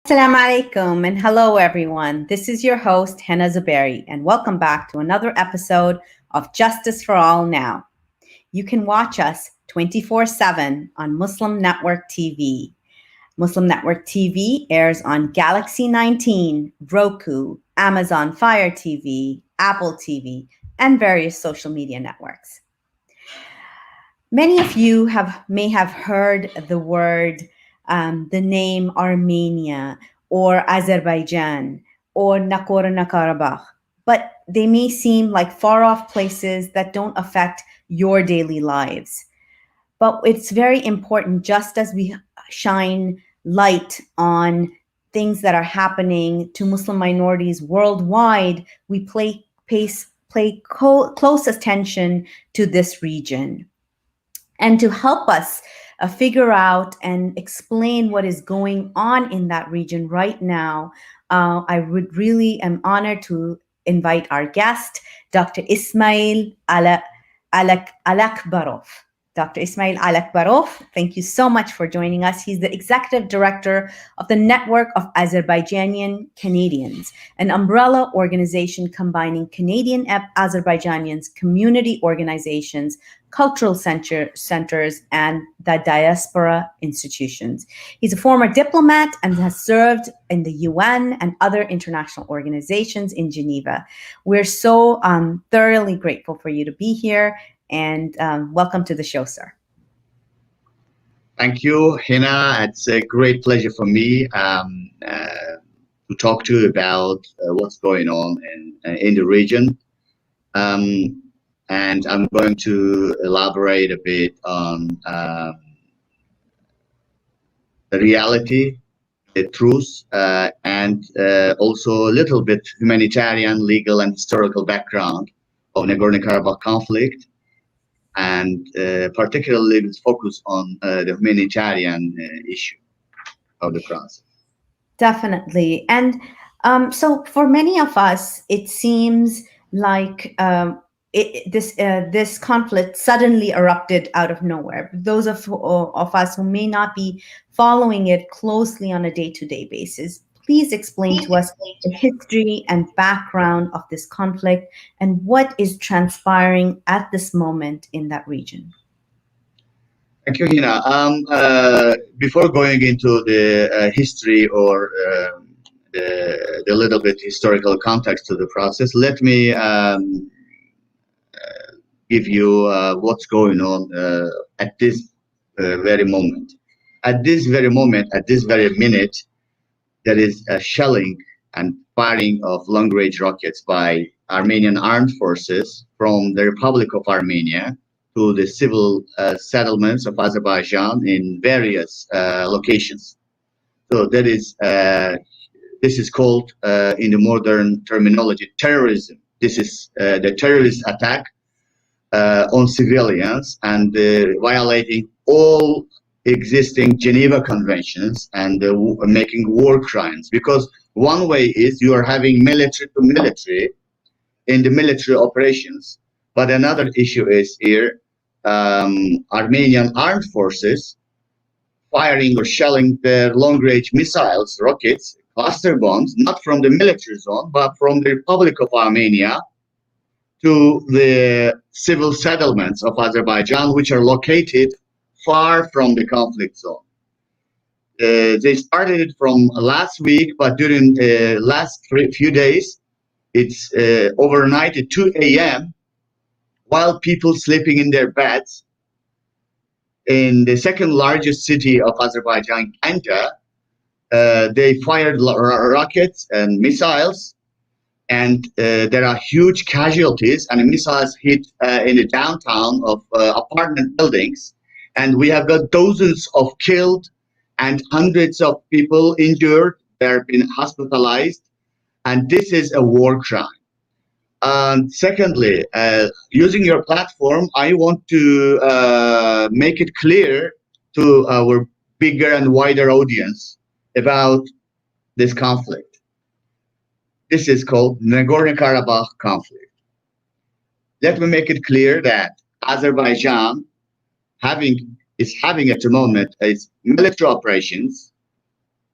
Assalamu alaikum and hello everyone. This is your host Henna Zuberi and welcome back to another episode of Justice for All Now. You can watch us 24/7 on Muslim Network TV. Muslim Network TV airs on Galaxy 19, Roku, Amazon Fire TV, Apple TV, and various social media networks. Many of you may have heard the word the name Armenia or Azerbaijan or Nagorno-Karabakh, but they may seem like far-off places that don't affect your daily lives. But it's very important, just as we shine light on things that are happening to Muslim minorities worldwide, we pay close attention to this region. And to help us figure out and explain what is going on in that region right now, I would really am honored to invite our guest, Dr. Ismayil Alakbarov. Dr. Ismayil Alakbarov, thank you so much for joining us. He's the Executive Director of the Network of Azerbaijani Canadians, an umbrella organization combining Canadian Azerbaijanis, community organizations, cultural centers, and the diaspora institutions. He's a former diplomat and has served in the UN and other international organizations in Geneva. We're so thoroughly grateful for you to be here. And welcome to the show, sir. Thank you, Hina. It's a great pleasure for me to talk to you about what's going on in the region. And I'm going to elaborate a bit on the reality, the truth, and also a little bit humanitarian, legal, and historical background of Nagorno-Karabakh conflict. And particularly with focus on the humanitarian issue of the process. Definitely. And so for many of us, it seems like this conflict suddenly erupted out of nowhere. Those of us who may not be following it closely on a day-to-day basis, please explain to us the history and background of this conflict and what is transpiring at this moment in that region. Thank you, Hina. Before going into the history or the little bit historical context to the process, let me give you what's going on at this very moment. At this very moment, at this very minute, there is a shelling and firing of long-range rockets by Armenian armed forces from the Republic of Armenia to the civil settlements of Azerbaijan in various locations. So that is, this is called, in the modern terminology, terrorism. This is the terrorist attack on civilians and violating all existing Geneva conventions and making war crimes, because one way is you are having military to military in the military operations, but another issue is here Armenian armed forces firing or shelling their long-range missiles, rockets, cluster bombs, not from the military zone, but from the Republic of Armenia to the civil settlements of Azerbaijan, which are located far from the conflict zone. They started it from last week, but during the last few days, it's overnight at 2 a.m. while people sleeping in their beds in the second largest city of Azerbaijan, Ganja, they fired rockets and missiles, and there are huge casualties, and the missiles hit in the downtown of apartment buildings. And we have got dozens of killed and hundreds of people injured. They have been hospitalized. And this is a war crime. Secondly, using your platform, I want to make it clear to our bigger and wider audience about this conflict. This is called Nagorno-Karabakh conflict. Let me make it clear that is having at the moment its military operations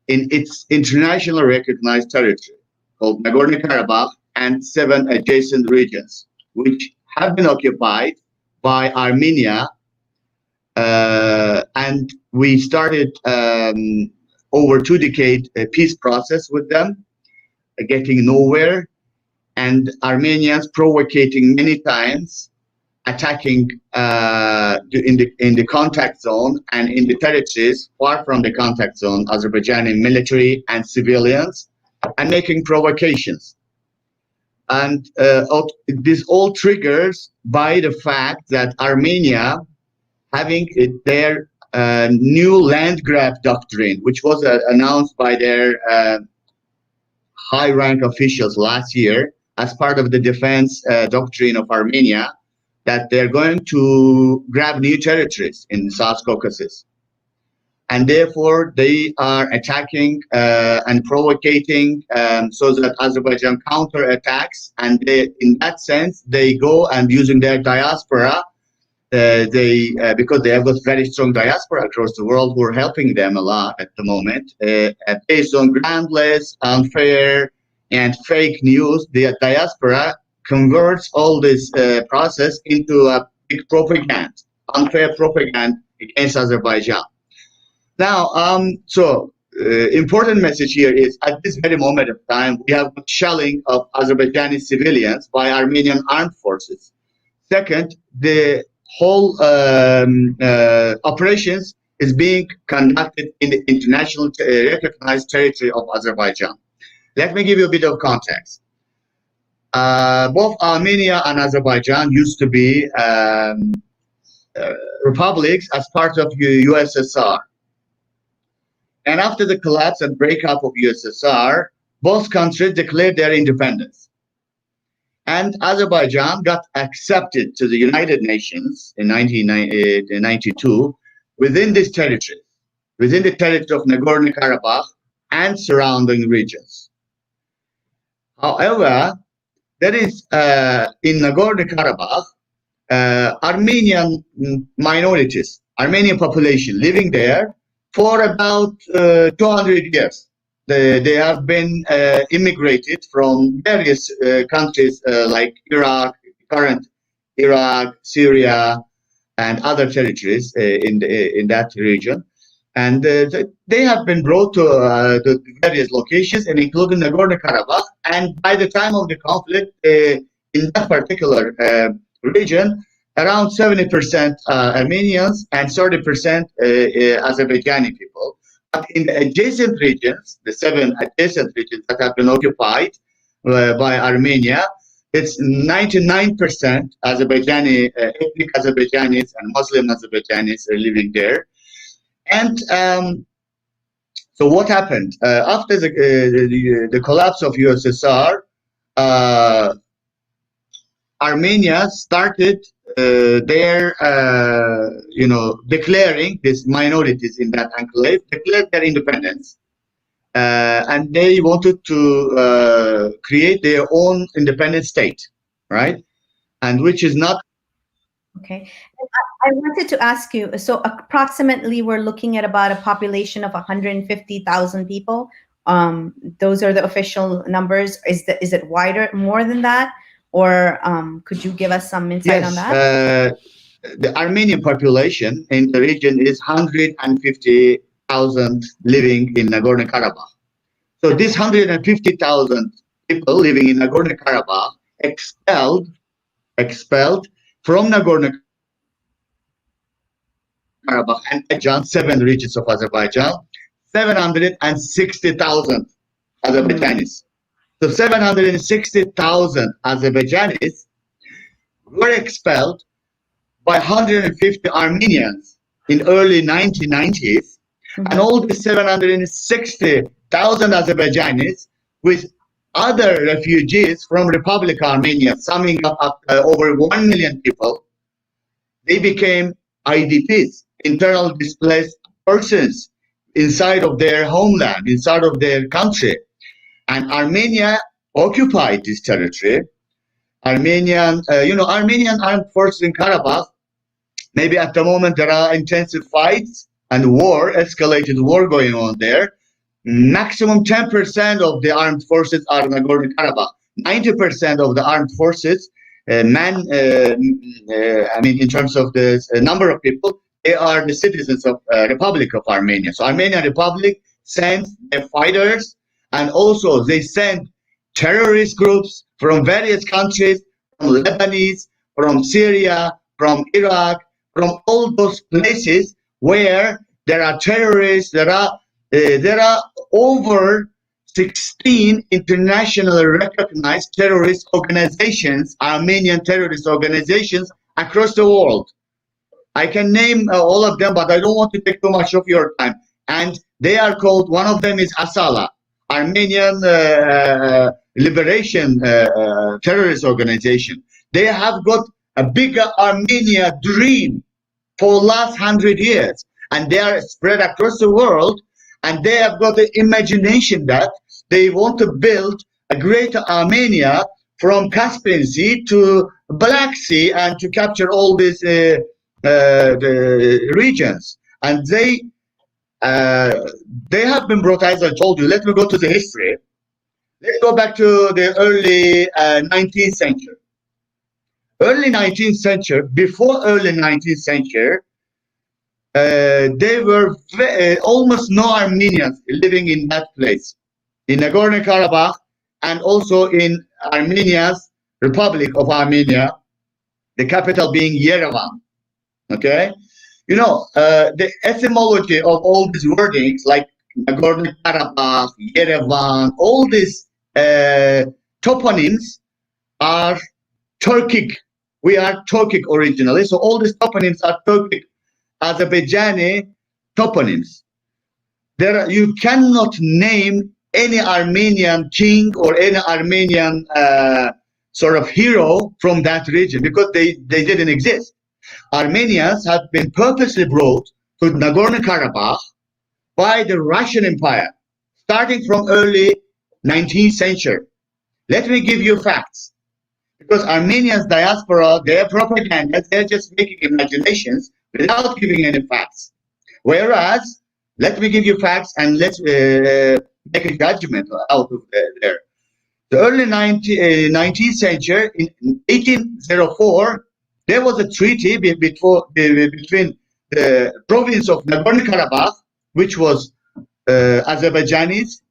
in its internationally recognized territory called Nagorno-Karabakh and 7 adjacent regions, which have been occupied by Armenia. And we started over 2 decades a peace process with them, getting nowhere, and Armenians provocating many times, attacking in the contact zone and in the territories far from the contact zone, Azerbaijani military and civilians, and making provocations. And this all triggers by the fact that Armenia having their new land grab doctrine, which was announced by their high-rank officials last year as part of the defense doctrine of Armenia, that they're going to grab new territories in the South Caucasus. And therefore, they are attacking and provocating so that Azerbaijan counterattacks. And in that sense, they go and using their diaspora, because they have a very strong diaspora across the world who are helping them a lot at the moment, based on groundless, unfair, and fake news. The diaspora converts all this process into a big propaganda, unfair propaganda against Azerbaijan. Now, important message here is at this very moment of time, we have shelling of Azerbaijani civilians by Armenian armed forces. Second, the whole operations is being conducted in the international recognized territory of Azerbaijan. Let me give you a bit of context. Both Armenia and Azerbaijan used to be republics as part of USSR. And after the collapse and breakup of USSR, both countries declared their independence. And Azerbaijan got accepted to the United Nations in 1992 within this territory, within the territory of Nagorno-Karabakh and surrounding regions. However, there is in Nagorno-Karabakh Armenian minorities, Armenian population living there for about 200 years. They have been immigrated from various countries like Iraq, current Iraq, Syria, and other territories in that region. And they have been brought to the various locations, and including Nagorno-Karabakh. And by the time of the conflict in that particular region, around 70% Armenians and 30% Azerbaijani people. But in the adjacent regions, the 7 adjacent regions that have been occupied by Armenia, it's 99% Azerbaijani, ethnic Azerbaijanis and Muslim Azerbaijanis are living there. And so what happened? After the collapse of USSR, Armenia started their, declaring these minorities in that enclave, declared their independence. And they wanted to create their own independent state, right? And which is not. Okay. I wanted to ask you, so approximately we're looking at about a population of 150,000 people. Those are the official numbers. Is it wider, more than that? Or could you give us some insight on that? The Armenian population in the region is 150,000 living in Nagorno-Karabakh. So this 150,000 people living in Nagorno-Karabakh expelled from Nagorno-Karabakh and Azerbaijan, 7 regions of Azerbaijan, 760,000 Azerbaijanis. So 760,000 Azerbaijanis were expelled by 150 Armenians in early 1990s, and all the 760,000 Azerbaijanis with other refugees from Republic of Armenia, summing up over 1 million people, they became IDPs, internal displaced persons, inside of their homeland, inside of their country. And Armenia occupied this territory. Armenian armed forces in Karabakh, maybe at the moment there are intensive fights and escalated war going on there. maximum 10% of the armed forces are Nagorno-Karabakh. 90% of the armed forces, I mean, in terms of the number of people, they are the citizens of Republic of Armenia. So Armenian Republic sends their fighters, and also they send terrorist groups from various countries, from Lebanese, from Syria, from Iraq, from all those places where there are terrorists. There are over 16 internationally recognized terrorist organizations, Armenian terrorist organizations across the world. I can name all of them, but I don't want to take too much of your time. And they are called, one of them is ASALA, Armenian Liberation Terrorist Organization. They have got a bigger Armenia dream for the last 100 years. And they are spread across the world. And they have got the imagination that they want to build a greater Armenia from Caspian Sea to Black Sea, and to capture all these the regions. And they have been brought, as I told you. Let me go to the history. Let's go back to the early 19th century. Early 19th century, before early 19th century, there were almost no Armenians living in that place, in Nagorno-Karabakh, and also in Armenia's Republic of Armenia, the capital being Yerevan. Okay, you know, the etymology of all these wordings like Nagorno-Karabakh, Yerevan, all these toponyms are Turkic. We are Turkic originally, so all these toponyms are Turkic Azerbaijani toponyms. You cannot name any Armenian king or any Armenian sort of hero from that region, because they didn't exist. Armenians have been purposely brought to Nagorno-Karabakh by the Russian Empire, starting from early 19th century. Let me give you facts. Because Armenians diaspora, their propaganda, they're just making imaginations without giving any facts. Whereas, let me give you facts, and let's make a judgment out of there. The early 19th century, in 1804, there was a treaty between the province of Nagorno-Karabakh, which was Azerbaijanis.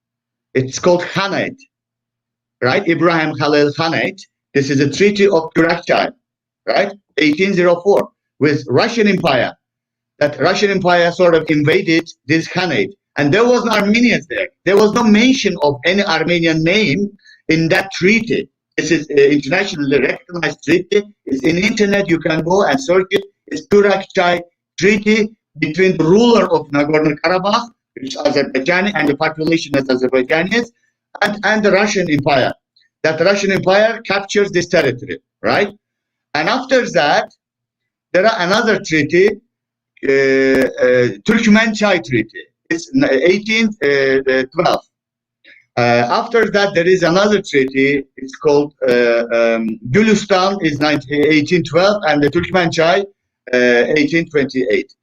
It's called Khanate, right? Ibrahim Khalil Khanate. This is a treaty of Kurakchai, right? 1804, with Russian Empire. That Russian Empire sort of invaded this Khanate. And there was no Armenians there. There was no mention of any Armenian name in that treaty. This is an internationally recognized treaty. It's in the internet. You can go and search it. It's Kurakchai Treaty between the ruler of Nagorno-Karabakh, which is Azerbaijani, and the population is Azerbaijanis, and the Russian Empire. That Russian Empire captures this territory, right? And after that, there are another treaty, Turkmenchai Treaty. It's 1812. After that, there is another treaty. It's called Gülistan, is 1812, and the Turkmenchai, 1828.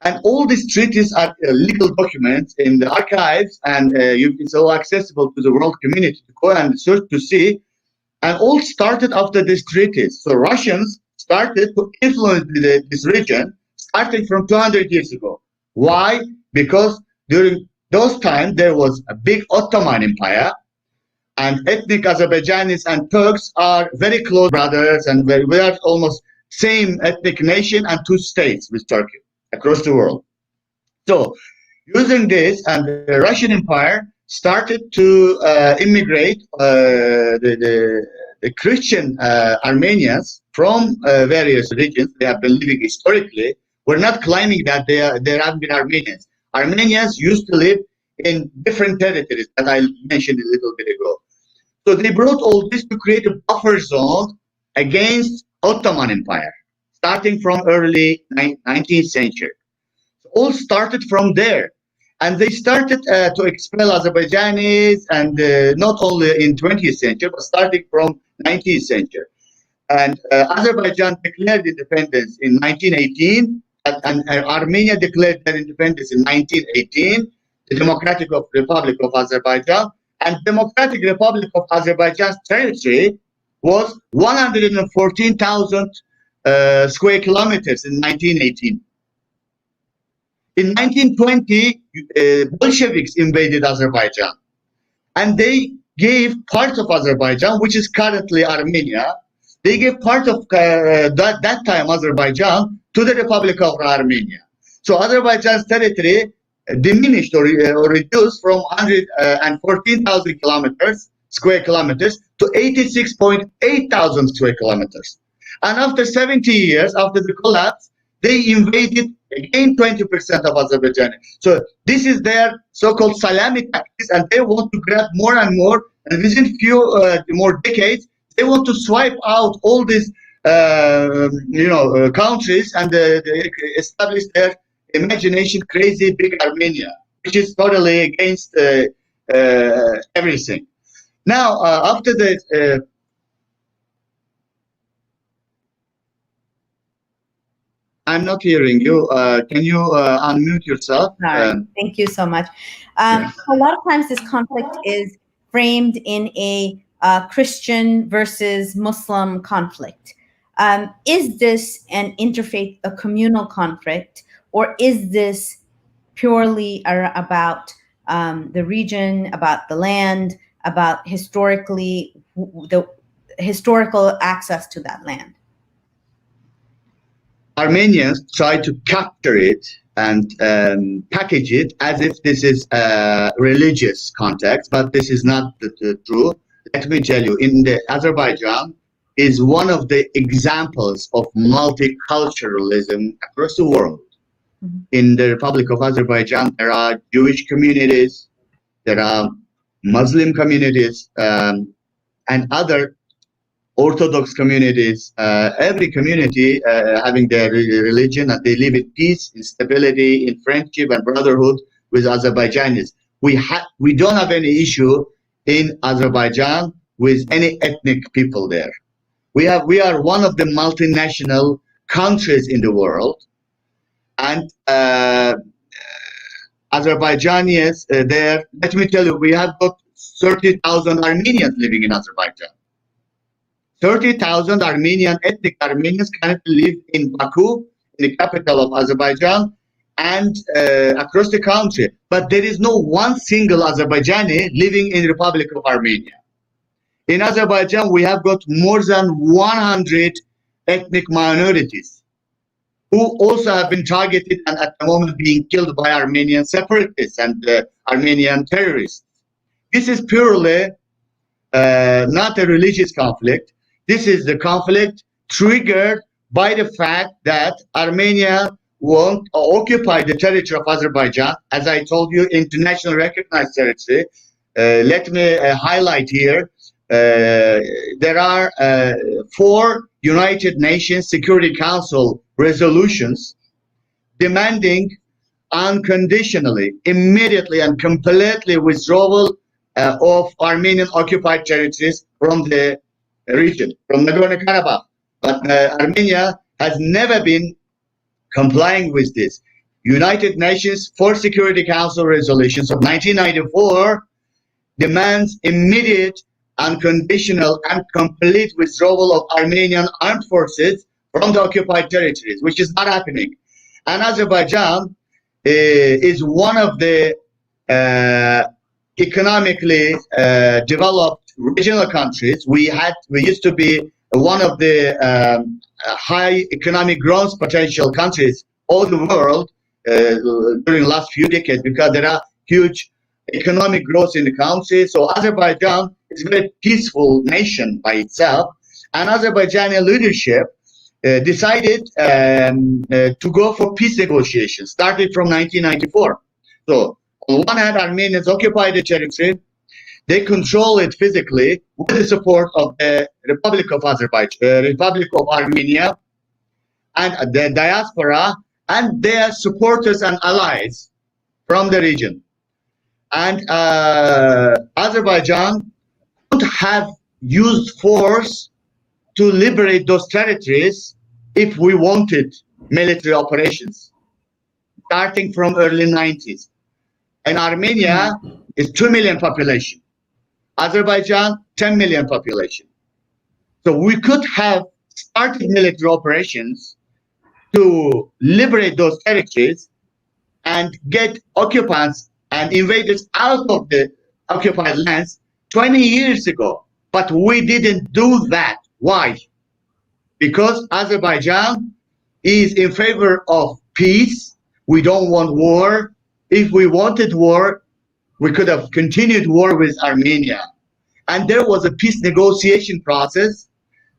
And all these treaties are legal documents in the archives, and it's all accessible to the world community to go and search to see. And all started after these treaties. So Russians started to influence this region, starting from 200 years ago. Why? Because during those times, there was a big Ottoman Empire, and ethnic Azerbaijanis and Turks are very close brothers, and we are almost same ethnic nation and two states with Turkey across the world. So using this, and the Russian Empire started to immigrate the Christian Armenians from various regions. They have been living historically. We're not claiming that they have been Armenians. Armenians used to live in different territories that I mentioned a little bit ago. So they brought all this to create a buffer zone against Ottoman Empire, starting from early 19th century. So all started from there. And they started to expel Azerbaijanis, and not only in 20th century, but starting from 19th century. And Azerbaijan declared independence in 1918, and Armenia declared their independence in 1918. the Democratic Republic of Azerbaijan, and Democratic Republic of Azerbaijan's territory was 114,000 square kilometers in 1918. In 1920, Bolsheviks invaded Azerbaijan, and they gave part of Azerbaijan, which is currently Armenia, they gave part of that time Azerbaijan to the Republic of Armenia. So Azerbaijan's territory diminished or reduced from 114,000 square kilometers to 86.8 thousand square kilometers. And after 70 years, after the collapse, they invaded again 20% of Azerbaijan. So this is their so-called salami tactics, and they want to grab more and more. And within few more decades, they want to swipe out all these countries and establish their imagination crazy big Armenia, which is totally against everything. Now, after the I'm not hearing you. Can you unmute yourself? Thank you so much. A lot of times this conflict is framed in a Christian versus Muslim conflict. Is this an interfaith, a communal conflict, or is this purely about the region, about the land, about the historical access to that land? Armenians try to capture it and package it as if this is a religious context, but this is not the truth. Let me tell you, in the Azerbaijan is one of the examples of multiculturalism across the world. Mm-hmm. In the Republic of Azerbaijan, there are Jewish communities, there are Muslim communities, and other Orthodox communities, every community having their religion, and they live in peace, in stability, in friendship and brotherhood with Azerbaijanis. We don't have any issue in Azerbaijan with any ethnic people there. We are one of the multinational countries in the world, and Azerbaijanis there. Let me tell you, we have got 30,000 Armenians living in Azerbaijan. 30,000 ethnic Armenians currently live in Baku, in the capital of Azerbaijan, and across the country. But there is no one single Azerbaijani living in the Republic of Armenia. In Azerbaijan, we have got more than 100 ethnic minorities who also have been targeted and at the moment being killed by Armenian separatists and Armenian terrorists. This is purely not a religious conflict. This is the conflict triggered by the fact that Armenia won't occupy the territory of Azerbaijan. As I told you, internationally recognized territory. Let me highlight here, there are 4 United Nations Security Council resolutions demanding unconditionally, immediately and completely withdrawal of Armenian occupied territories from the region, from Nagorno-Karabakh. But Armenia has never been complying with this. United Nations 4 Security Council resolutions of 1994 demands immediate, unconditional and complete withdrawal of Armenian armed forces from the occupied territories, which is not happening. And Azerbaijan is one of the economically developed regional countries. We used to be one of the high economic growth potential countries all the world during the last few decades, because there are huge economic growth in the country. So Azerbaijan is a very peaceful nation by itself, and Azerbaijani leadership decided to go for peace negotiations, started from 1994. So on one hand, Armenians occupy the territory. They control it physically with the support of the Republic of Azerbaijan, Republic of Armenia, and the diaspora, and their supporters and allies from the region. And Azerbaijan could have used force to liberate those territories if we wanted military operations, starting from early 90s. And Armenia is 2 million population. Azerbaijan, 10 million population. So we could have started military operations to liberate those territories and get occupants and invaders out of the occupied lands 20 years ago. But we didn't do that. Why? Because Azerbaijan is in favor of peace. We don't want war. If we wanted war, we could have continued war with Armenia. And there was a peace negotiation process.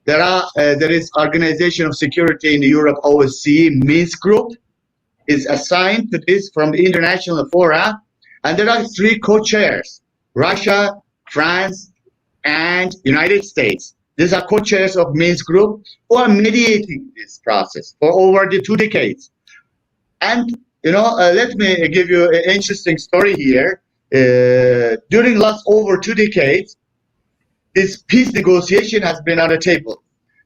There is Organization of Security in Europe, OSCE, Minsk Group is assigned to this from the international fora. And there are 3 co-chairs, Russia, France, and United States. These are co-chairs of Minsk Group who are mediating this process for over the 2 decades. And, let me give you an interesting story here. During last over 2 decades, this peace negotiation has been on the table.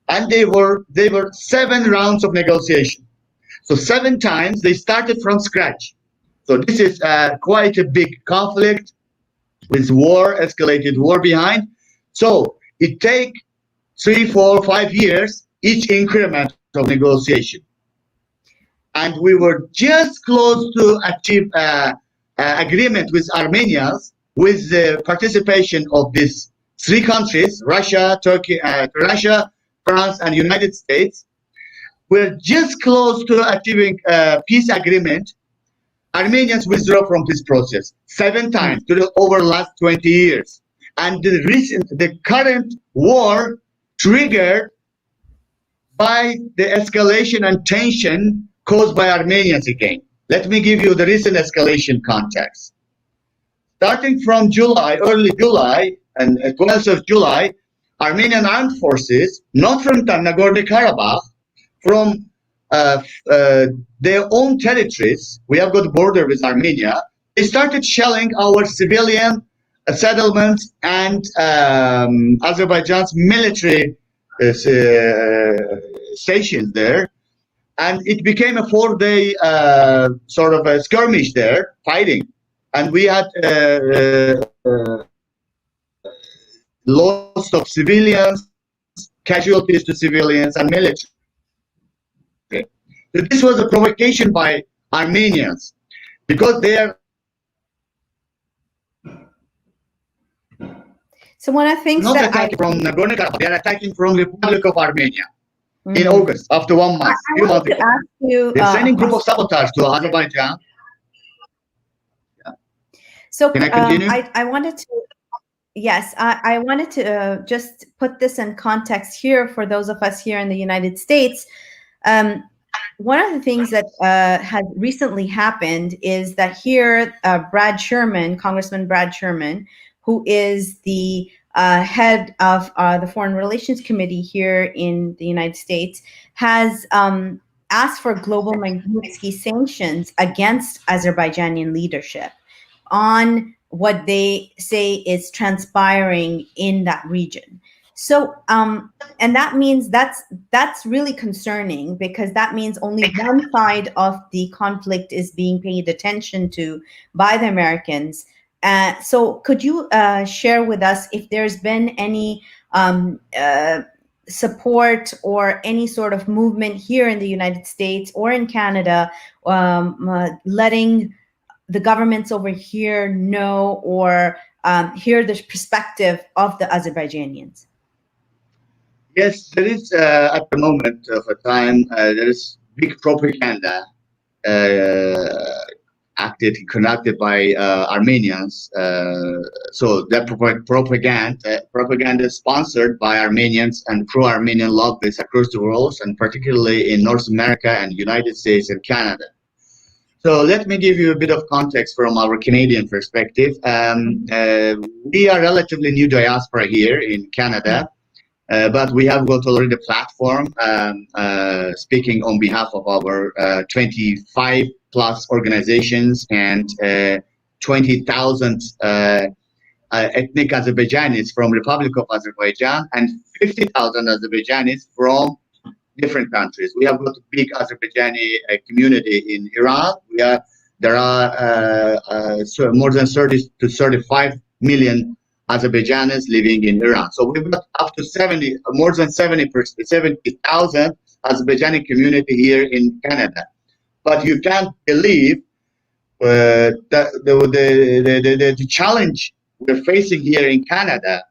And they were 7 rounds of negotiation. So 7 times they started from scratch. So this is quite a big conflict with escalated war behind. So it takes 3, 4, 5 years, each increment of negotiation. And we were just close to achieve agreement with Armenians with the participation of these 3 countries, Russia, France, and United States. We're just close to achieving a peace agreement. Armenians withdraw from this process 7 times over the last 20 years. And the current war triggered by the escalation and tension caused by Armenians again. Let me give you the recent escalation context. Starting from early July, and 12th of July, Armenian armed forces, not from Nagorno-Karabakh, from their own territories, we have got a border with Armenia, they started shelling our civilian settlements and Azerbaijan's military stations there. And it became a 4-day sort of a skirmish there, fighting. And we had loss of civilians, casualties to civilians and military. So this was a provocation by Armenians because they are. So one of the things not that attacking from Nagorno-Karabakh, they are attacking from the Republic of Armenia in August, after 1 month. I wanted to ask you, they're sending group of sabotage to Azerbaijan. So can I continue? I wanted to. Yes, I wanted to just put this in context here for those of us here in the United States. One of the things that has recently happened is that here, Congressman Brad Sherman, who is the head of the Foreign Relations Committee here in the United States, has asked for global Magnitsky sanctions against Azerbaijani leadership on what they say is transpiring in that region. So, and that means that's really concerning, because that means only one side of the conflict is being paid attention to by the Americans. So could you share with us if there's been any support or any sort of movement here in the United States or in Canada, letting the governments over here know or hear the perspective of the Azerbaijanians? Yes, there is at the moment of a time, there is big propaganda conducted by Armenians. So that propaganda is sponsored by Armenians and pro-Armenian lobbyists across the world, and particularly in North America and United States and Canada. So let me give you a bit of context from our Canadian perspective. We are relatively new diaspora here in Canada. But we have got already a platform speaking on behalf of our 25 plus organizations and 20,000 ethnic Azerbaijanis from Republic of Azerbaijan and 50,000 Azerbaijanis from different countries. We have got a big Azerbaijani community in Iran. We have There are more than 30 to 35 million Azerbaijanis living in Iran. So we've got up to more than 70,000 Azerbaijani community here in Canada. But you can't believe the challenge we're facing here in Canada,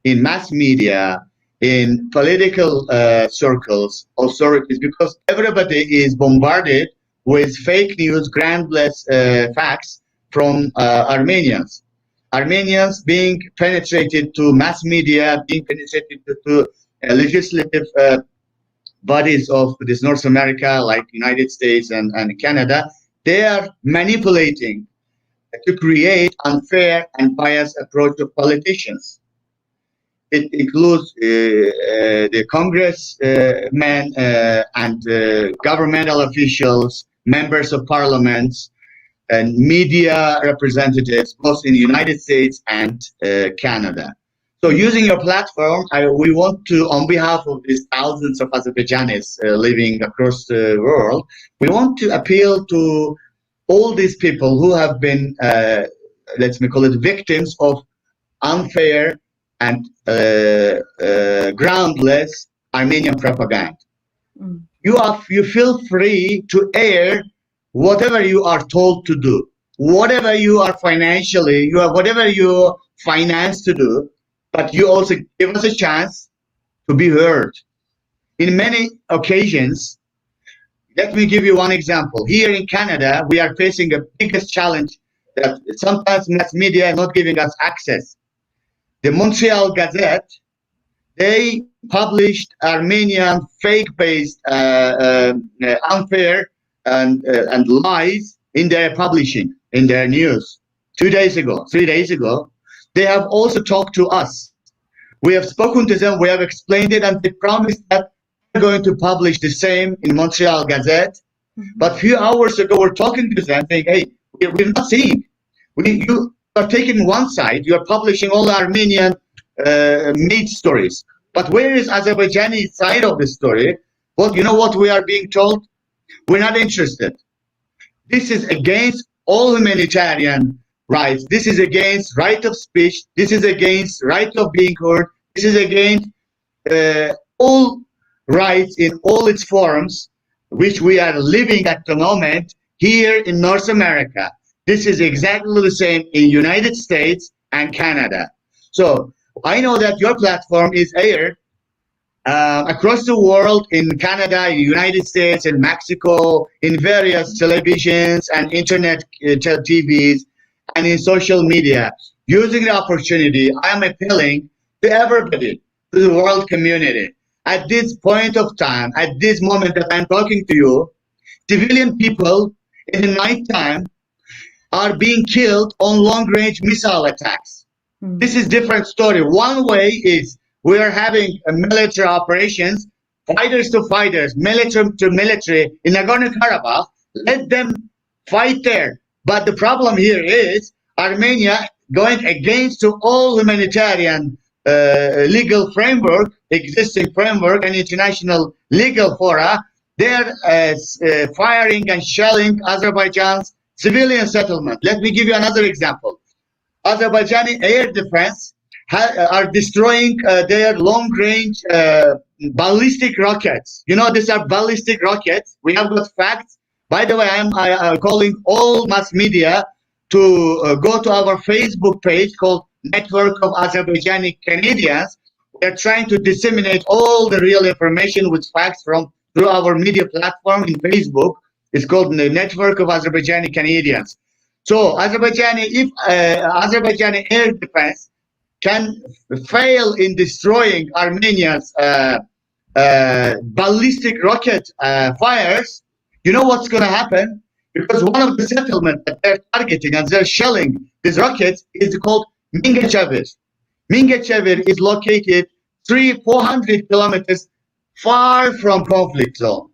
in mass media, in political circles, authorities, because everybody is bombarded with fake news, groundless facts from Armenians. Armenians being penetrated to mass media, being penetrated to legislative bodies of this North America, like United States and Canada. They are manipulating to create unfair and biased approach to politicians. It includes the congressmen and governmental officials, members of parliaments, and media representatives, both in the United States and Canada. So using your platform, we want to, on behalf of these thousands of Azerbaijanis living across the world, we want to appeal to all these people who have been, let me call it, victims of unfair and groundless Armenian propaganda. Mm. You feel free to air whatever you are told to do, whatever you are financially, whatever you finance to do, but you also give us a chance to be heard. In many occasions, let me give you one example. Here in Canada, we are facing the biggest challenge that sometimes mass media are not giving us access. The Montreal Gazette, they published Armenian fake-based, unfair and lies in their publishing, in their news. 3 days ago. They have also talked to us. We have spoken to them, we have explained it, and they promised that they're going to publish the same in Montreal Gazette. Mm-hmm. But a few hours ago, we're talking to them saying, hey, we're not seeing. You are taking one side, you are publishing all the Armenian made stories. But where is Azerbaijani side of the story? Well, you know what we are being told? We're not interested. This is against all humanitarian rights. This is against right of speech. This is against right of being heard. This is against all rights in all its forms, which we are living at the moment here in North America. This is exactly the same in United States and Canada. So I know that your platform is aired across the world, in Canada, in the United States, in Mexico, in various televisions and internet TVs, and in social media. Using the opportunity, I am appealing to everybody, to the world community. At this point of time, at this moment that I'm talking to you, civilian people in the nighttime are being killed on long-range missile attacks. Mm-hmm. This is a different story. One way is we are having military operations, fighters to fighters, military to military in Nagorno-Karabakh. Let them fight there. But the problem here is Armenia going against to all humanitarian legal framework, existing framework, and international legal fora. They're firing and shelling Azerbaijan's civilian settlement. Let me give you another example. Azerbaijani air defense are destroying their long-range ballistic rockets. You know, these are ballistic rockets. We have got facts. By the way, I'm calling all mass media to go to our Facebook page called Network of Azerbaijani Canadians. We're trying to disseminate all the real information with facts through our media platform in Facebook. It's called the Network of Azerbaijani Canadians. So if Azerbaijani air defense can fail in destroying Armenia's ballistic rocket fires, you know what's going to happen? Because one of the settlements that they're targeting and they're shelling these rockets is called Mingechevir. Mingechevir is located 400 kilometers far from conflict zone.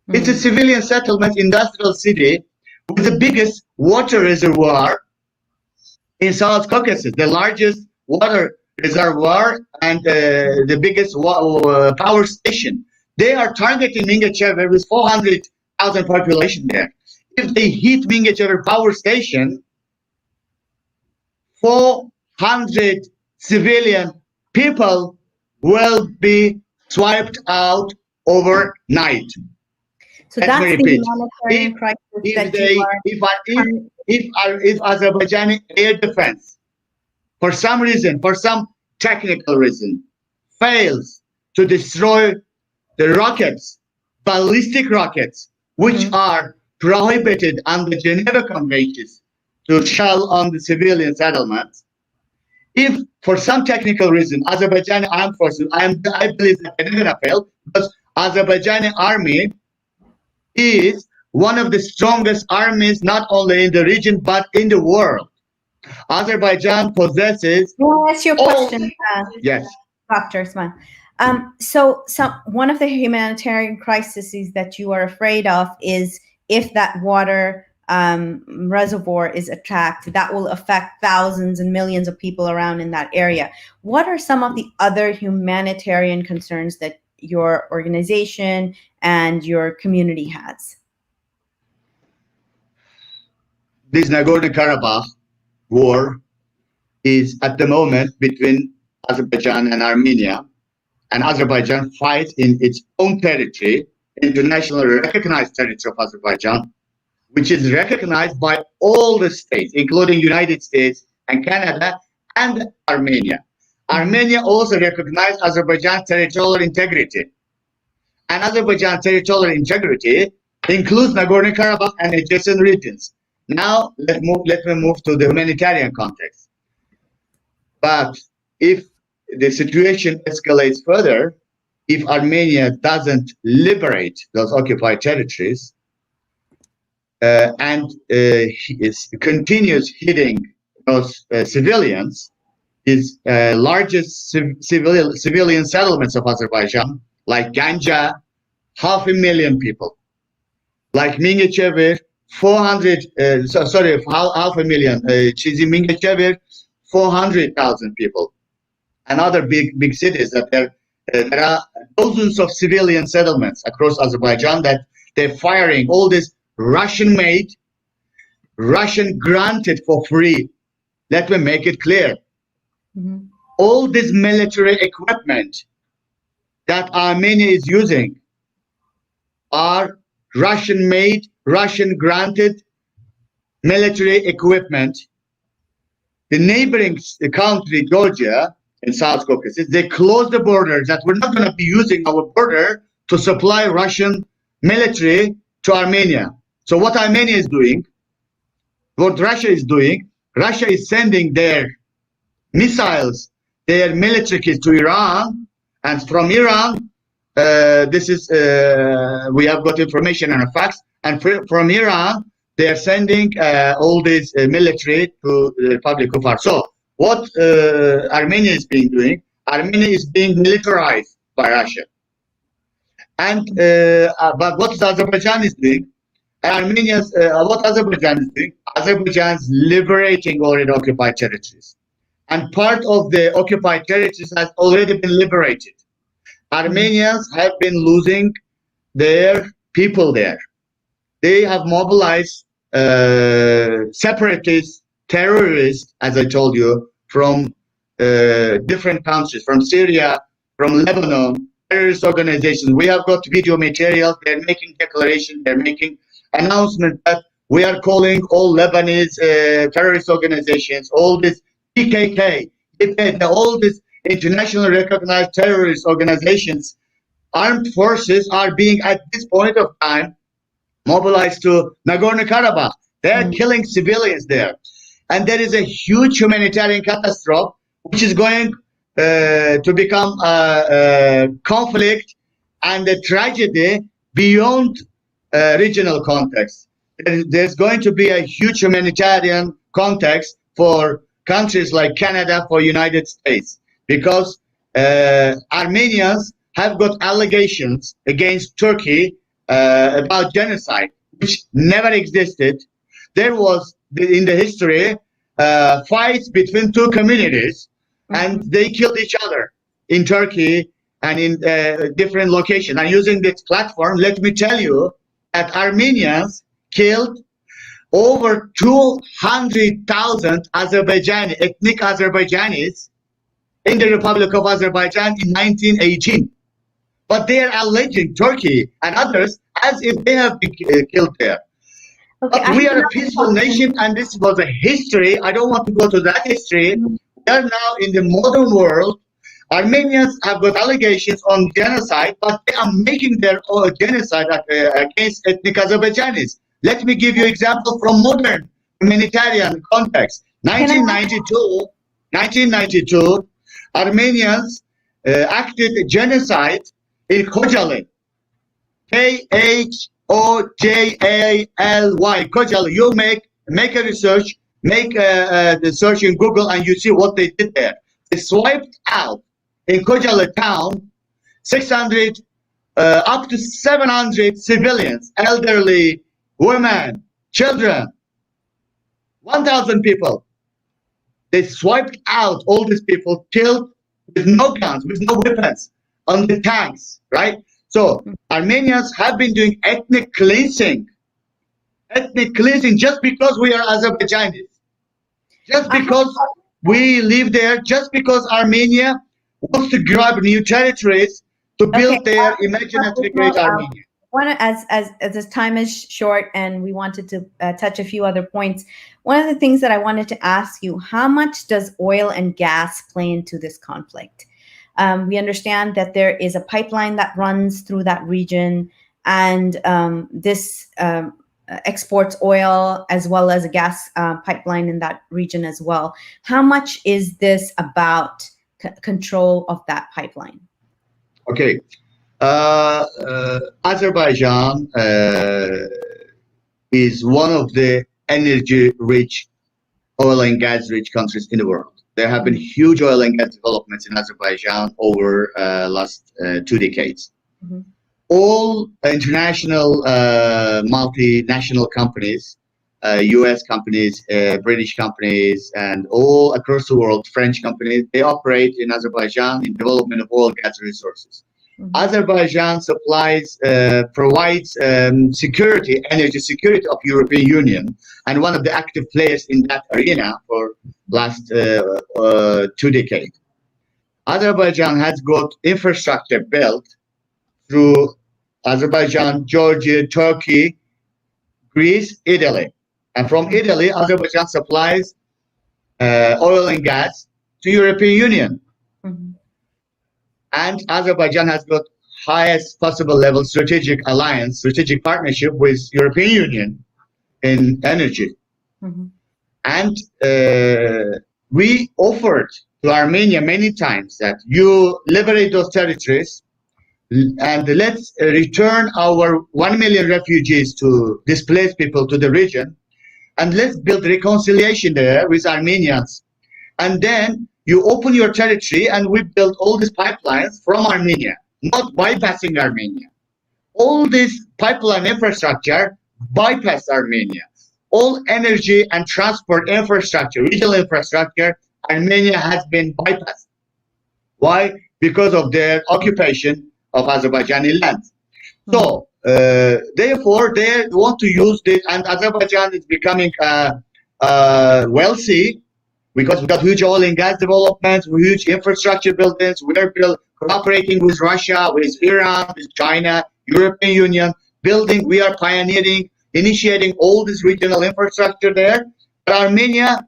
Mm-hmm. It's a civilian settlement, industrial city with the biggest water reservoir in South Caucasus, the largest water reservoir and the biggest power station. They are targeting Mingechevir with 400,000 population there. if they hit Mingechever power station, 400 civilian people will be swiped out overnight. So Let that's me the repeat. humanitarian crisis that you are. If Azerbaijani air defense, for some reason, for some technical reason, fails to destroy the rockets, ballistic rockets, which are prohibited under Geneva Conventions to shell on the civilian settlements. If for some technical reason Azerbaijani armed forces, I believe that they're gonna fail, because Azerbaijani army is one of the strongest armies not only in the region but in the world. Azerbaijan possesses. May I ask you a question? Yes. Dr. Ismayil. So one of the humanitarian crises that you are afraid of is if that water reservoir is attacked, that will affect thousands and millions of people around in that area. What are some of the other humanitarian concerns that your organization and your community has? This Nagorno-Karabakh war is at the moment between Azerbaijan and Armenia, and Azerbaijan fights in its own territory, internationally recognized territory of Azerbaijan, which is recognized by all the states, including United States and Canada and Armenia. Armenia also recognized Azerbaijan's territorial integrity. And Azerbaijan's territorial integrity includes Nagorno-Karabakh and adjacent regions. Now, let me move to the humanitarian context. But if the situation escalates further, if Armenia doesn't liberate those occupied territories and continues hitting those civilians, is largest civilian settlements of Azerbaijan, like Ganja, 500,000 people, like Mingechever, 500,000, Chizi Mingechever, 400,000 people, and other big cities that there are dozens of civilian settlements across Azerbaijan that they're firing all this Russian-made, Russian-granted for free. Let me make it clear. All this military equipment that Armenia is using are Russian-made, Russian-granted military equipment. The neighboring country, Georgia, in South Caucasus, they closed the borders that we're not going to be using our border to supply Russian military to Armenia. So what Armenia is doing, what Russia is doing, Russia is sending their missiles, their military kits to Iran, and from Iran, this is, we have got information and facts, and from Iran, they are sending all this military to the Republic of Armenia. So what Armenia is doing, Armenia is being militarized by Russia. And but what Azerbaijan is doing, what Azerbaijan is doing, Azerbaijan is liberating already occupied territories. And part of the occupied territories has already been liberated. Armenians have been losing their people there. They have mobilized separatists, terrorists, as I told you, from different countries, from Syria, from Lebanon, terrorist organizations. We have got video material. They're making declarations. They're making announcements that we are calling all Lebanese terrorist organizations, all this PKK, all these internationally recognized terrorist organizations, armed forces are being, at this point of time, mobilized to Nagorno-Karabakh. They are killing civilians there. And there is a huge humanitarian catastrophe, which is going to become a conflict and a tragedy beyond regional context. There's going to be a huge humanitarian context for countries like Canada, for United States, because Armenians have got allegations against Turkey about genocide, which never existed. There was, in the history, fights between two communities, and they killed each other in Turkey and in different locations. And using this platform, let me tell you that Armenians killed over 200,000 Azerbaijani, ethnic Azerbaijanis in the Republic of Azerbaijan in 1918. But they are alleging Turkey and others as if they have been killed there. Okay, But we are a peaceful nation, and this was a history. I don't want to go to that history. We are now in the modern world. Armenians have got allegations on genocide, but they are making their own genocide against ethnic Azerbaijanis. Let me give you example from modern humanitarian context. 1992, Armenians acted genocide in Kocaeli. Khojaly, Kocaeli. You make a research, make the search in Google, and you see what they did there. They swiped out in Kocaeli town 600 up to 700 civilians, elderly, women, children, 1,000 people. They swiped out all these people, killed with no guns, with no weapons, on the tanks, right? So Armenians have been doing ethnic cleansing just because we are Azerbaijanis, just because we live there, just because Armenia wants to grab new territories to build their imaginary great Armenia. As this time is short and we wanted to touch a few other points, one of the things that I wanted to ask you, how much does oil and gas play into this conflict? We understand that there is a pipeline that runs through that region, and this exports oil as well as a gas pipeline in that region as well. How much is this about control of that pipeline? Okay. Azerbaijan is one of the energy-rich, oil and gas-rich countries in the world. There have been huge oil and gas developments in Azerbaijan over last 2 decades. Mm-hmm. All international multinational companies, US companies, British companies, and all across the world, French companies, they operate in Azerbaijan in development of oil and gas resources. Mm-hmm. Azerbaijan provides security, energy security of European Union, and one of the active players in that arena for last 2 decades. Azerbaijan has got infrastructure built through Azerbaijan, Georgia, Turkey, Greece, Italy. And from Italy, Azerbaijan supplies oil and gas to European Union. Mm-hmm. And Azerbaijan has got highest possible level strategic alliance, strategic partnership with European Union in energy. Mm-hmm. And we offered to Armenia many times that you liberate those territories and let's return our 1 million refugees to displaced people to the region, and let's build reconciliation there with Armenians. And then you open your territory and we build all these pipelines from Armenia, not bypassing Armenia. All this pipeline infrastructure bypass Armenia. All energy and transport infrastructure, regional infrastructure, Armenia has been bypassed. Why? Because of their occupation of Azerbaijani land. So, therefore, they want to use this, and Azerbaijan is becoming wealthy because we got huge oil and gas developments, huge infrastructure buildings. We're cooperating with Russia, with Iran, with China, European Union, building. We are pioneering, initiating all this regional infrastructure there. But Armenia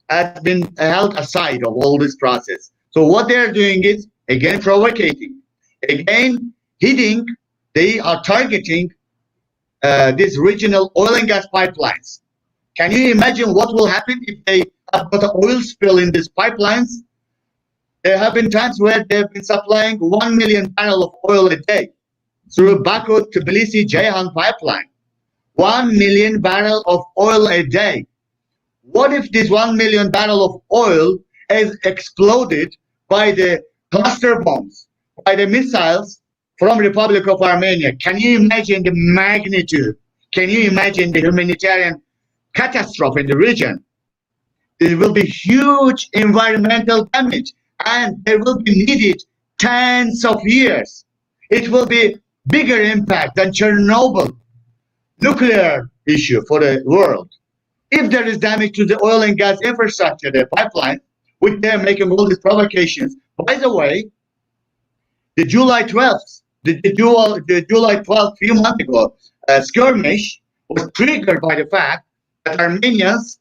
has been held aside of all this process. So what they're doing is, again, provocating, again, hitting. They are targeting these regional oil and gas pipelines. Can you imagine what will happen if they have got an oil spill in these pipelines? There have been times where they've been supplying 1 million barrels of oil a day through Baku Tbilisi Ceyhan pipeline. 1 million barrels of oil a day. What if this 1 million barrel of oil is exploded by the cluster bombs, by the missiles from Republic of Armenia? Can you imagine the magnitude? Can you imagine the humanitarian catastrophe in the region? There will be huge environmental damage, and there will be needed tens of years. It will be bigger impact than Chernobyl nuclear issue for the world. If there is damage to the oil and gas infrastructure, the pipeline, which they're making all these provocations. By the way, the July 12th, the July 12th, few months ago, skirmish was triggered by the fact that Armenians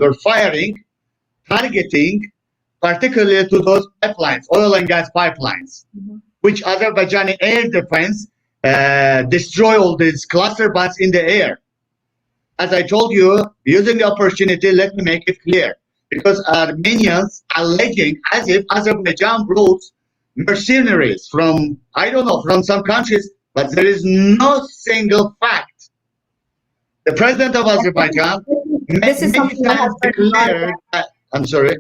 were firing, targeting, particularly to those pipelines, oil and gas pipelines, which Azerbaijani air defense destroy all these cluster bombs in the air. As I told you, using the opportunity, let me make it clear. Because Armenians are alleging as if Azerbaijan brought mercenaries from, I don't know, from some countries, but there is no single fact. The president of Azerbaijan this is something that has declared, I'm sorry.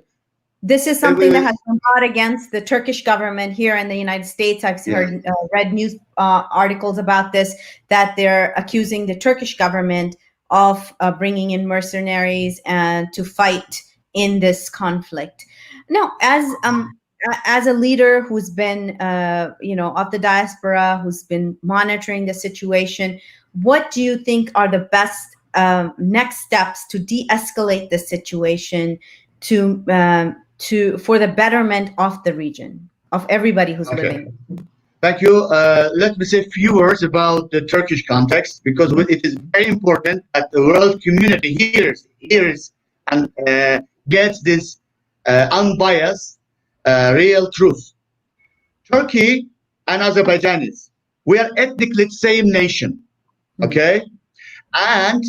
This is something that has been brought against the Turkish government here in the United States. I've heard, read news articles about this, that they're accusing the Turkish government of bringing in mercenaries and to fight in this conflict. Now, as a leader who's been, of the diaspora, who's been monitoring the situation, what do you think are the best next steps to de-escalate the situation for the betterment of the region, of everybody who's living? Thank you. Let me say a few words about the Turkish context, because it is very important that the world community hears and gets this unbiased, real truth. Turkey and Azerbaijanis, we are ethnically the same nation, okay? And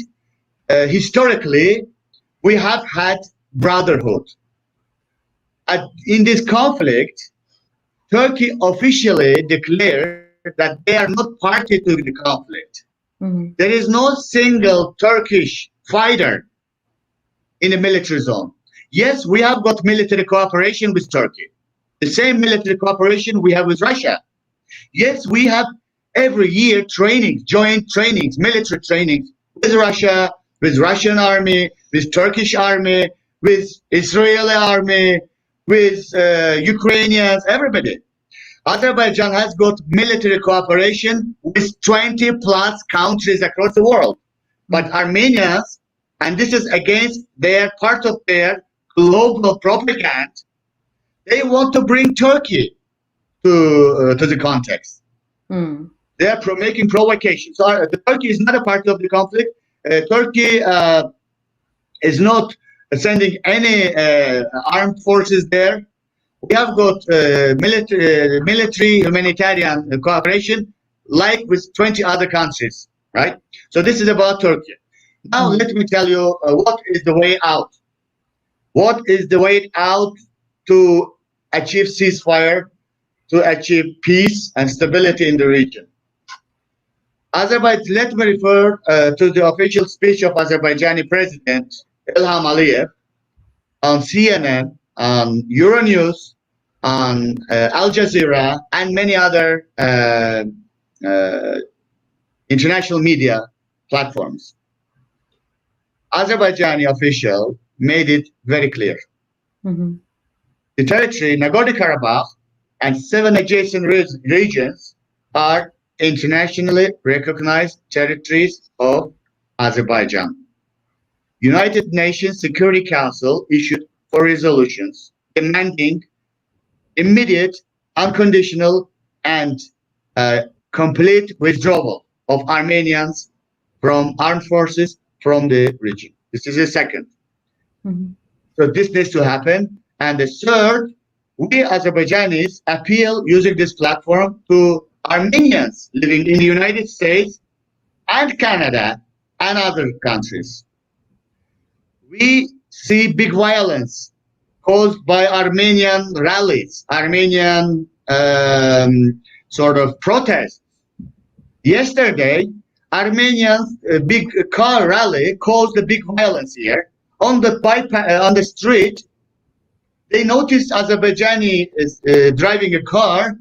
historically, we have had brotherhood. In this conflict, Turkey officially declared that they are not party to the conflict. There is no single Turkish fighter in the military zone. Yes, we have got military cooperation with Turkey, the same military cooperation we have with Russia. Yes, we have every year trainings, joint trainings, military trainings with Russia, with Russian army, with Turkish army, with Israeli army, with Ukrainians, everybody. Azerbaijan has got military cooperation with 20 plus countries across the world. But Armenians, and this is against their part of their global propaganda, they want to bring Turkey to the context. They are making provocations. So Turkey is not a part of the conflict. Turkey is not sending any armed forces there. We have got military humanitarian cooperation like with 20 other countries, right? So this is about Turkey. Now let me tell you what is the way out. What is the way out to achieve ceasefire, to achieve peace and stability in the region? Azerbaijan, let me refer to the official speech of Azerbaijani President Ilham Aliyev on CNN, on Euronews, on Al Jazeera, and many other international media platforms. Azerbaijani official made it very clear. The territory, Nagorno-Karabakh, and 7 adjacent regions are internationally recognized territories of Azerbaijan. United Nations Security Council issued 4 resolutions demanding immediate, unconditional, and complete withdrawal of Armenians from armed forces from the region. This is the second. So this needs to happen. And the third, we Azerbaijanis appeal using this platform to Armenians living in the United States and Canada and other countries. We see big violence caused by Armenian rallies, Armenian sort of protests. Yesterday, Armenians' big car rally caused a big violence here. On the street, they noticed Azerbaijani is driving a car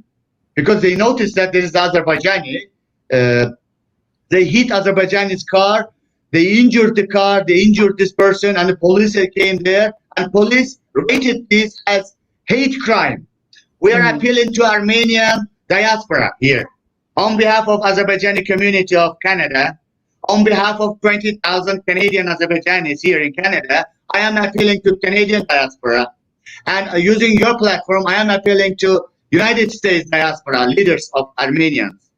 because they noticed that there is Azerbaijani. They hit Azerbaijani's car. They injured the car. They injured this person, and the police came there. And police rated this as hate crime. We are appealing to Armenian diaspora here. on behalf of Azerbaijani community of Canada, on behalf of 20,000 Canadian Azerbaijanis here in Canada, I am appealing to Canadian diaspora. And using your platform, I am appealing to United States diaspora, leaders of Armenians.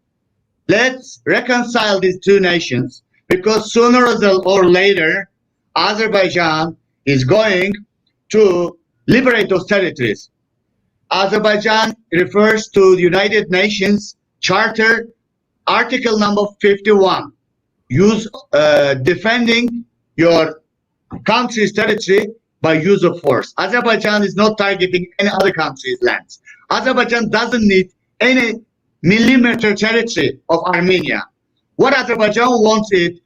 Let's reconcile these two nations, because sooner or later, Azerbaijan is going to liberate those territories. Azerbaijan refers to the United Nations Charter, Article number 51. Use defending your country's territory by use of force. Azerbaijan is not targeting any other country's lands. Azerbaijan doesn't need any millimeter territory of Armenia. What Azerbaijan wants is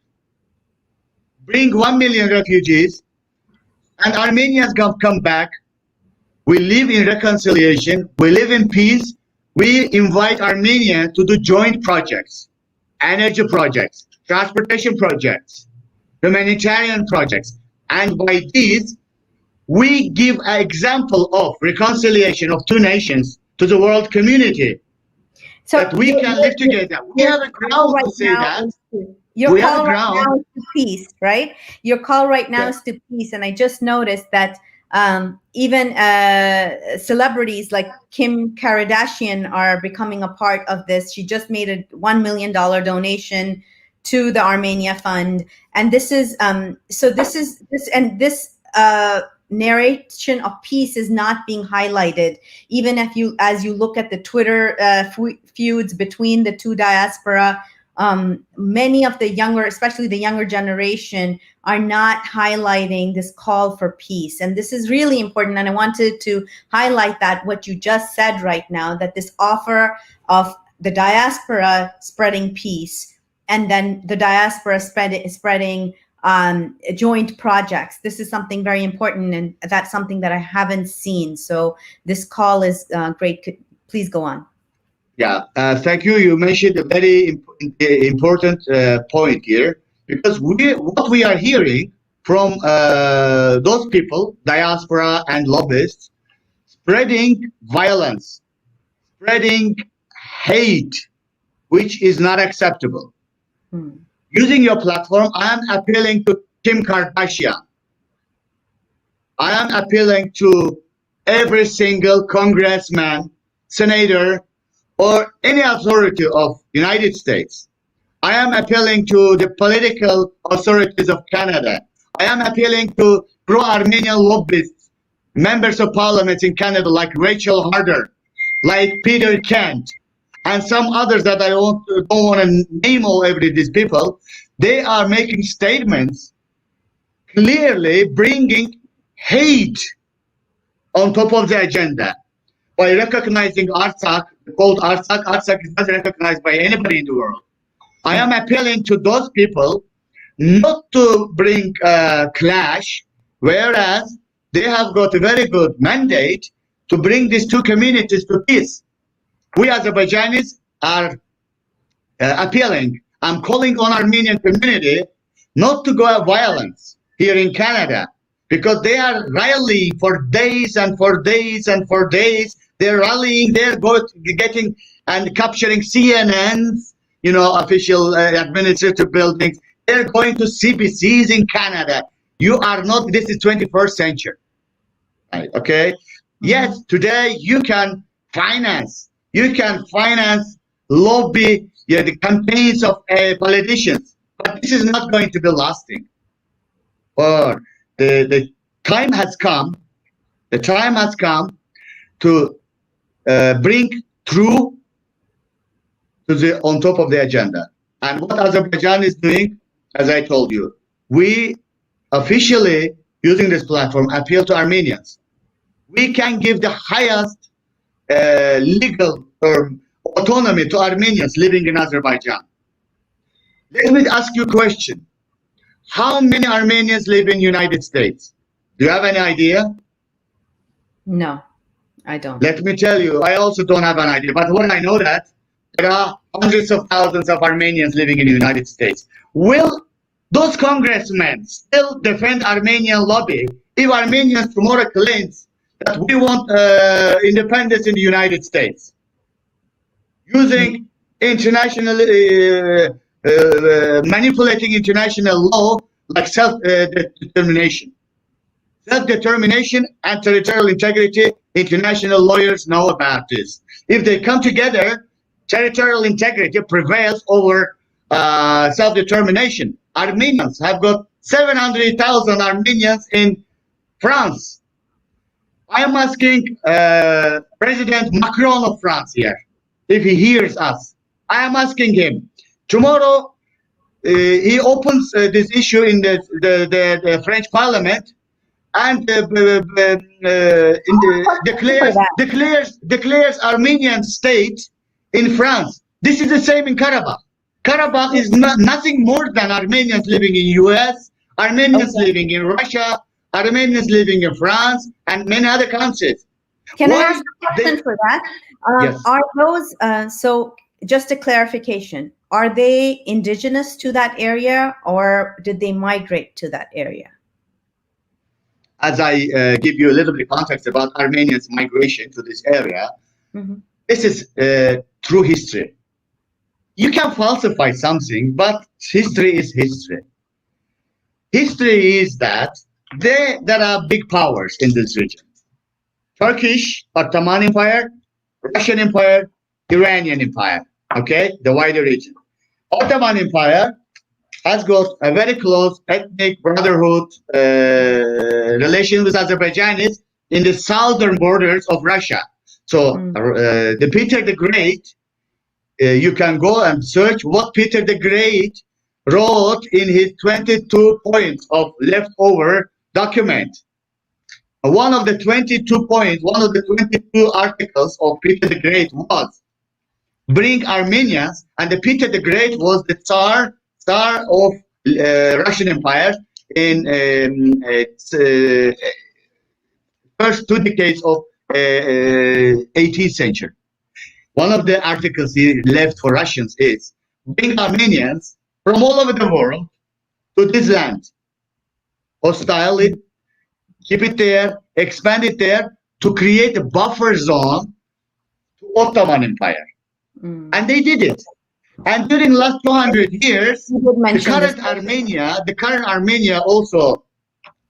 bring 1 million refugees, and Armenians come back. We live in reconciliation. We live in peace. We invite Armenia to do joint projects, energy projects, transportation projects, humanitarian projects. And by these, we give an example of reconciliation of two nations to the world community. So that we can live together. We have a ground to say that. Your call right now is to peace, right? Your call right now is to peace. And I just noticed that even celebrities like Kim Kardashian are becoming a part of this. She just made a $1 million donation to the Armenia Fund. And this is, this narration of peace is not being highlighted. Even as you look at the Twitter feuds between the two diaspora, many of the younger, especially the younger generation, are not highlighting this call for peace. And this is really important. And I wanted to highlight that what you just said right now, that this offer of the diaspora spreading peace, and then the diaspora spreading joint projects. This is something very important, and that's something that I haven't seen. So this call is great. Please go on. Yeah, thank you. You mentioned a very important point here, because what we are hearing from those people, diaspora and lobbyists, spreading violence, spreading hate, which is not acceptable. Using your platform, I am appealing to Kim Kardashian. I am appealing to every single congressman, senator, or any authority of United States. I am appealing to the political authorities of Canada. I am appealing to pro-Armenian lobbyists, members of parliament in Canada like Rachel Harder, like Peter Kent, and some others that I don't want to name all these people. They are making statements clearly bringing hate on top of the agenda by recognizing Artsakh, called Artsakh. Artsakh is not recognized by anybody in the world. I am appealing to those people not to bring clash, whereas they have got a very good mandate to bring these two communities to peace. We Azerbaijanis are appealing. I'm calling on Armenian community not to go at violence here in Canada, because they are rallying for days and for days and for days. They're rallying, they're getting and capturing CNNs, official administrative buildings. They're going to CBCs in Canada. You are not, this is 21st century, right? Okay? Yes, today you can finance, lobby the campaigns of politicians, but this is not going to be lasting. Or the time has come, to bring truth on top of the agenda. And what Azerbaijan is doing, as I told you, we officially, using this platform, appeal to Armenians. We can give the highest legal autonomy to Armenians living in Azerbaijan. Let me ask you a question. How many Armenians live in the United States? Do you have any idea? No, I don't. Let me tell you, I also don't have an idea. But what I know that there are hundreds of thousands of Armenians living in the United States. Will those congressmen still defend Armenian lobby if Armenians tomorrow claims that we want independence in the United States? Using international manipulating international law like self-determination. Self-determination and territorial integrity, international lawyers know about this. If they come together, territorial integrity prevails over self-determination. Armenians have got 700,000 Armenians in France. I am asking President Macron of France here, if he hears us. I am asking him, tomorrow he opens this issue in the French Parliament, and declares Armenian state in France. This is the same in Karabakh. Karabakh is nothing more than Armenians living in US, Armenians living in Russia, Armenians living in France, and many other countries. Can I ask a question for that? Yes. Are those, so just a clarification, are they indigenous to that area, or did they migrate to that area? As I give you a little bit of context about Armenians' migration to this area, this is true history. You can falsify something, but history is history. History is that there are big powers in this region. Turkish, Ottoman Empire, Russian Empire, Iranian Empire, okay, the wider region. Ottoman Empire has got a very close ethnic brotherhood relation with Azerbaijanis in the southern borders of Russia. So the Peter the Great, you can go and search what Peter the Great wrote in his 22 points of leftover document. One of the 22 points, one of the 22 articles of Peter the Great was bring Armenians, and the Peter the Great was the Tsar of Russian Empire in its first 2 decades of 18th century. One of the articles he left for Russians is bring Armenians from all over the world to this land, hostile it, keep it there, expand it there to create a buffer zone to Ottoman Empire. And they did it. And during the last 200 years, the current Armenia also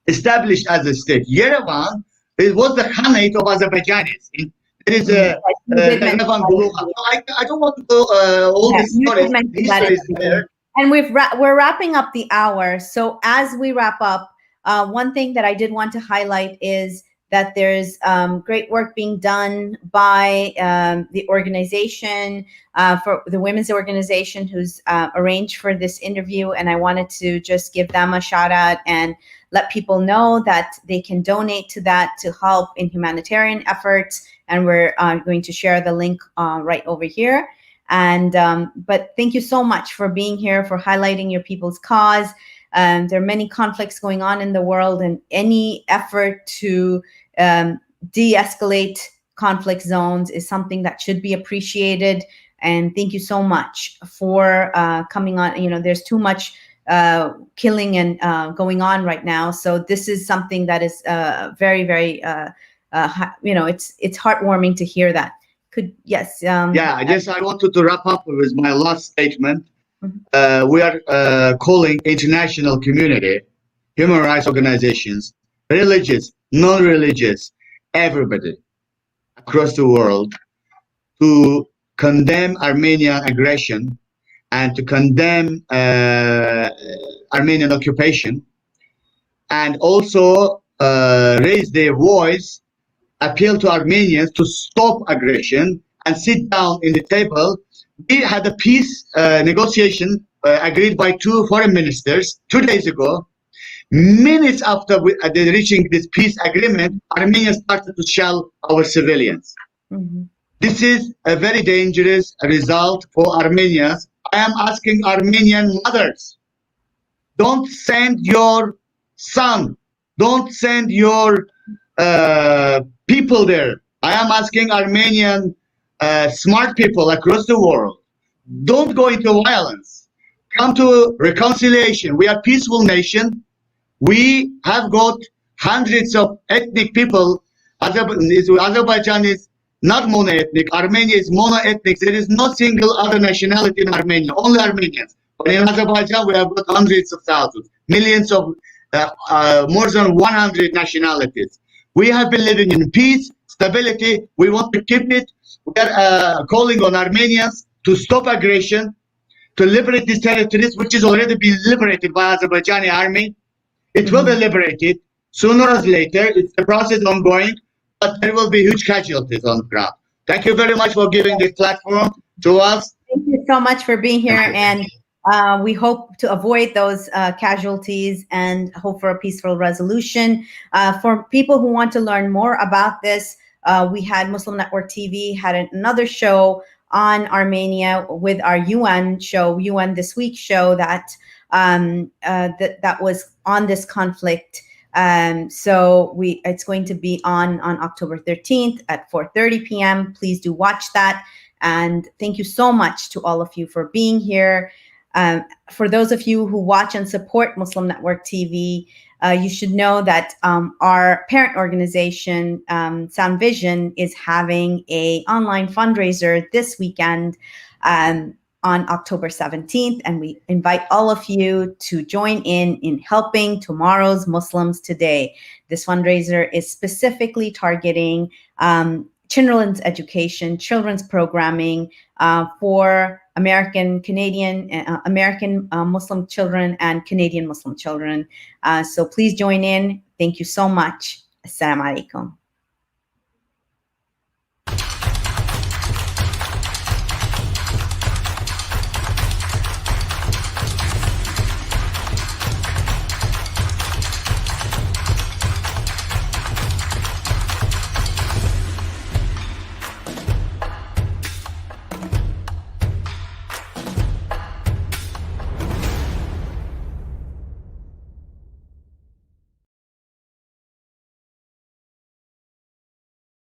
established as a state. Yerevan, it was the Khanate of Azerbaijanis. There is a I don't want to go all the stories. History is there. And we're wrapping up the hour. So as we wrap up, one thing that I did want to highlight is that there's great work being done by the organization, for the women's organization who's arranged for this interview. And I wanted to just give them a shout out and let people know that they can donate to that to help in humanitarian efforts. And we're going to share the link right over here. And but thank you so much for being here, for highlighting your people's cause. There are many conflicts going on in the world, and any effort to de-escalate conflict zones is something that should be appreciated. And thank you so much for coming on. You know, there's too much killing and going on right now. So this is something that is very, very, you know, it's heartwarming to hear that. I guess I wanted to wrap up with my last statement. We are calling international community, human rights organizations, religious, non-religious, everybody across the world to condemn Armenian aggression and to condemn Armenian occupation, and also raise their voice, appeal to Armenians to stop aggression and sit down in the table. We had a peace negotiation agreed by 2 foreign ministers 2 days ago. Minutes after reaching this peace agreement, Armenia started to shell our civilians. This is a very dangerous result for Armenians. I am asking Armenian mothers, don't send your son, don't send your people there. I am asking Armenian smart people across the world, don't go into violence. Come to reconciliation. We are a peaceful nation. We have got hundreds of ethnic people, Azerbaijanis, not mono-ethnic. Armenia is mono-ethnic. There is no single other nationality in Armenia, only Armenians. But in Azerbaijan, we have got hundreds of thousands, millions of, more than 100 nationalities. We have been living in peace, stability. We want to keep it. We are calling on Armenians to stop aggression, to liberate these territories, which is already been liberated by Azerbaijani army. It will be liberated sooner or later. It's a process ongoing, but there will be huge casualties on the ground. Thank you very much for giving this platform to us. Thank you so much for being here, and we hope to avoid those casualties and hope for a peaceful resolution. For people who want to learn more about this, we had Muslim Network TV had another show on Armenia with our UN show, UN This Week show that that was on this conflict. So it's going to be on October 13th at 4:30 p.m. Please do watch that. And thank you so much to all of you for being here. For those of you who watch and support Muslim Network TV, you should know that our parent organization, Sound Vision, is having an online fundraiser this weekend on October 17th, and we invite all of you to join in helping tomorrow's Muslims today. This fundraiser is specifically targeting children's education, children's programming for American, Canadian, American Muslim children and Canadian Muslim children. So please join in. Thank you so much. Assalamu alaikum.